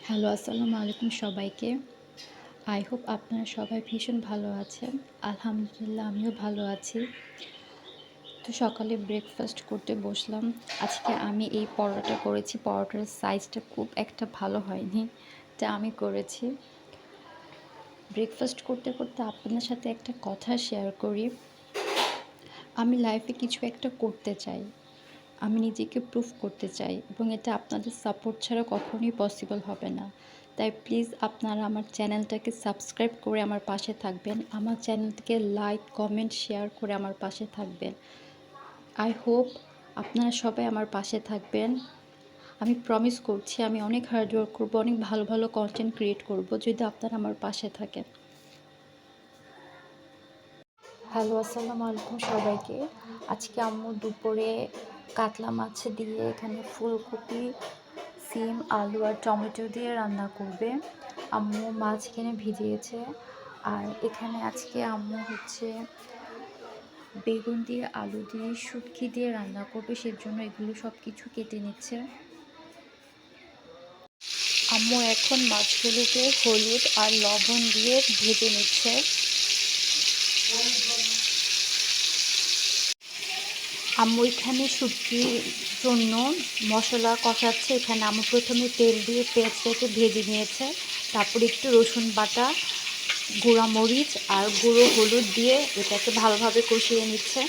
Hello, আসসালামু আলাইকুম সবাইকে। আই হোপ আপনারা সবাই ভীষণ ভালো আছেন। আলহামদুলিল্লাহ আমিও ভালো আছি। তো সকালে ব্রেকফাস্ট করতে বসলাম। আজকে আমি এই পরোটা করেছি। পরোটার সাইজটা খুব একটা ভালো হয়নি। তা আমি করেছি। ব্রেকফাস্ট করতে, করতে আপনাদের সাথে একটা কথা শেয়ার করি। আমি লাইফে কিছু একটা করতে চাই। আমি নিজেকে প্রুভ করতে চাই এবং এটা আপনাদের সাপোর্ট ছাড়া কখনোই পসিবল হবে না। তাই প্লিজ আপনারা আমার চ্যানেলটাকে সাবস্ক্রাইব করে আমার পাশে থাকবেন। আমার চ্যানেলটিকে লাইক, কমেন্ট, শেয়ার করে আমার পাশে থাকবেন। আই হোপ আপনারা সবাই আমার পাশে থাকবেন। আমি প্রমিস করছি আমি অনেক হার্ড ওয়ার্ক করবো, অনেক ভালো ভালো কন্টেন্ট ক্রিয়েট করব যদি আপনারা আমার পাশে থাকেন। হ্যালো, আসসালামু আলাইকুম সবাইকে। আজকে আম্মু দুপুরে কাতলা মাছ দিয়ে এখানে ফুলকপি, সিম, আলু আর টমেটো দিয়ে রান্না করবে। আম্মু মাছ এখানে ভিজিয়েছে। আর এখানে আজকে আম্মু বেগুন দিয়ে, আলু দিয়ে, শুটকি দিয়ে রান্না করবে, সেজন্য এগুলো সব কিছু কেটে নিচ্ছে। আম্মু এখন মাছগুলোকে হলুদ আর লবণ দিয়ে ভেজে নিচ্ছে। আম্মু এখানে শুটকির জন্য মশলা কষাচ্ছে। এখানে আম্মু প্রথমে তেল দিয়ে পেঁয়াজটাকে ভেজে নিয়েছে, তারপর একটু রসুন বাটা, গুঁড়া মরিচ আর গুঁড়ো হলুদ দিয়ে এটাকে ভালোভাবে কষিয়ে নিচ্ছে।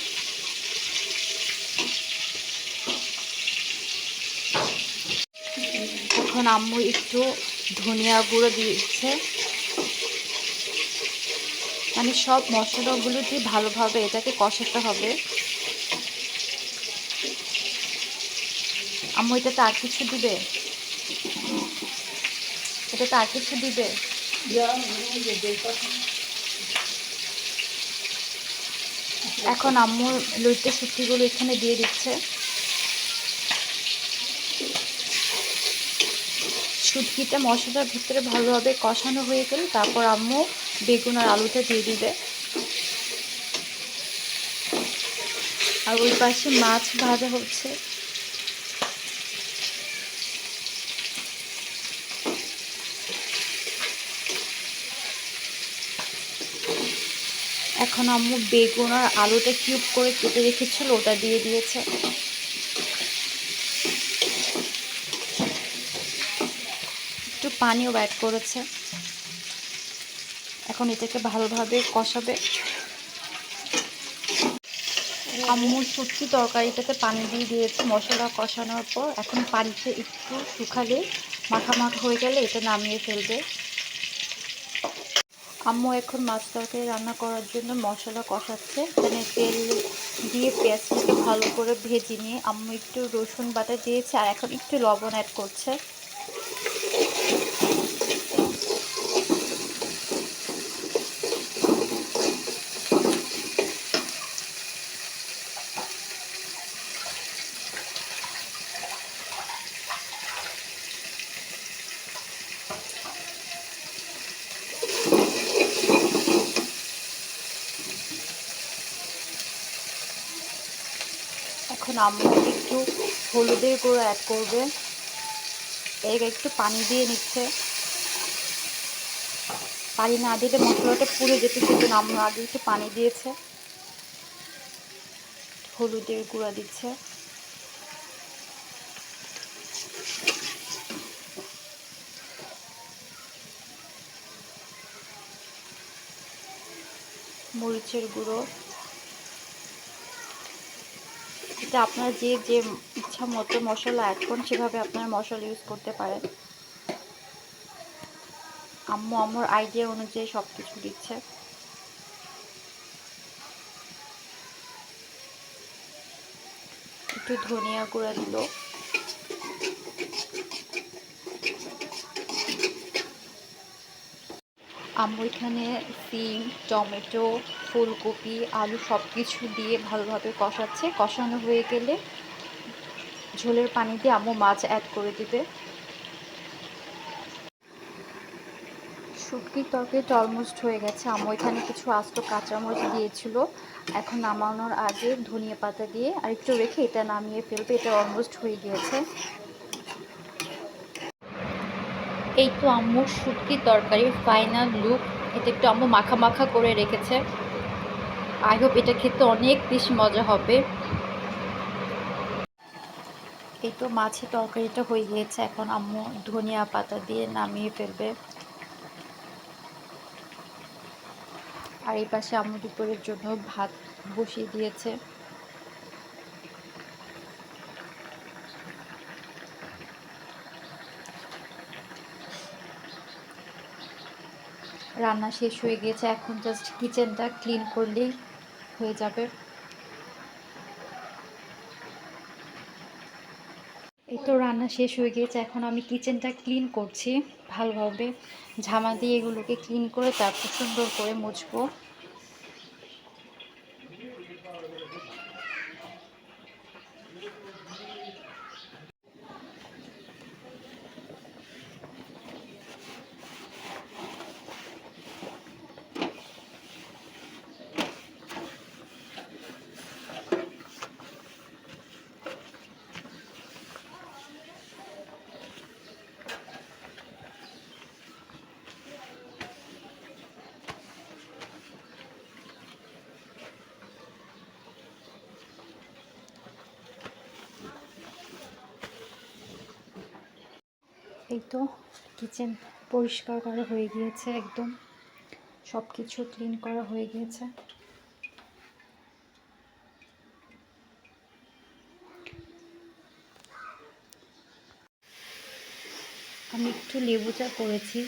এখন আম্মু একটু ধনিয়া গুঁড়ো দিচ্ছে। মানে সব মশলাগুলো দিয়ে ভালোভাবে এটাকে কষাতে হবে। আম্মু এটাতে আর কিছু দিবে? এটাতে আর কিছু দিবে? এখন আম্মু লইট্টা শুটকিগুলো এখানে দিয়ে দিচ্ছে। শুটকিটা মশলার ভিতরে ভালোভাবে কষানো হয়ে গেলে তারপর আম্মু বেগুন আর আলুটা দিয়ে দিবে। আর ওই পাশে মাছ ভাজা হচ্ছে। এখন আম্মু বেগুন আর আলুটা কিউব করে কেটে রেখেছিল, ওটা দিয়ে দিয়েছে। একটু পানিও অ্যাড করেছে। এখন এটাকে ভালোভাবে কষাবে। আম্মু শুটকি তরকারিটাতে পানি দিয়ে দিয়েছে মশলা কষানোর পর। এখন পানিতে একটু শুকালে মাখা মাখা হয়ে গেলে এটা নামিয়ে ফেলবে। আম্মু এখন মাছ তরকারি রান্না করার জন্য মশলা কষাচ্ছে। এখানে তেল দিয়ে পেঁয়াজটাকে ভালো করে ভেজে নিয়ে আম্মু একটু রসুন বাটা দিয়েছে আর এখন একটু লবণ অ্যাড করছে। এখন আম্মু একটু হলুদের গুঁড়ো অ্যাড করবে। এর একটু পানি দিয়ে নিচ্ছে। পানি না দিলে মশলাটা পুড়ে যেতে, সেজন্য আম্মু আগে একটু পানি দিয়েছে। হলুদের গুঁড়া দিচ্ছে। মরিচের গুঁড়ো। এটা আপনারা যে যে ইচ্ছা মতো মশলা অ্যাড করুন, সেভাবে আপনারা মশলা ইউজ করতে পারেন। আম্মু আমার আইডিয়া অনুযায়ী সব কিছু দিচ্ছে। একটু ধনিয়া গুঁড়া দিল। আম্মু এখানে সিম, টমেটো, ফুলকপি, আলু সব কিছু দিয়ে ভালোভাবে কষাচ্ছে। কষানো হয়ে গেলে ঝোলের পানি দিয়ে আম্মু মাছ অ্যাড করে দিবে। শুটকির তরকারিটা অলমোস্ট হয়ে গেছে। আম্মু এখানে কিছু আস্ত কাঁচামরিচ দিয়েছিল। এখন নামানোর আগে ধনিয়া পাতা দিয়ে আর একটু রেখে এটা নামিয়ে ফেলবে। এটা অলমোস্ট হয়ে গিয়েছে। এই তো আম্মুর শুটকির তরকারির ফাইনাল লুক। এটা একটু আম্মু মাখা মাখা করে রেখেছে। আই হোপ এটা খেতে অনেক বেশি মজা হবে। এই তো মাছের তরকারিটা হয়ে গিয়েছে, এখন আম্মু ধনিয়া পাতা দিয়ে নামিয়ে ফেলবে। আর এই পাশে আম্মু দুপুরের জন্য ভাত বসিয়ে দিয়েছে। রান্না শেষ হয়ে গিয়েছে, এখন জাস্ট কিচেনটা ক্লিন করলেই হয়ে যাবে। এই তো রান্না শেষ হয়ে গিয়েছে, এখন আমি কিচেনটা ক্লিন করছি ভালোভাবে। ঝামা দিয়ে এগুলোকে ক্লিন করে তারপর সুন্দর করে মুছবো। এই তো কিচেন পরিষ্কার করা হয়ে গিয়েছে, একদম সব কিছু ক্লিন করা হয়ে গিয়েছে। আমি একটু লেবু চা করেছি,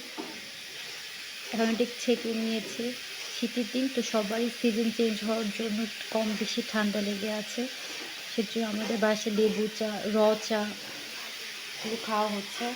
এখন এটি ছেঁকে নিয়েছি। শীতের দিন তো সবারই সিজন চেঞ্জ হওয়ার জন্য কম বেশি ঠান্ডা লেগে আছে, সেজন্য আমাদের বাসায় লেবু চা, র চা এগুলো খাওয়া হচ্ছে।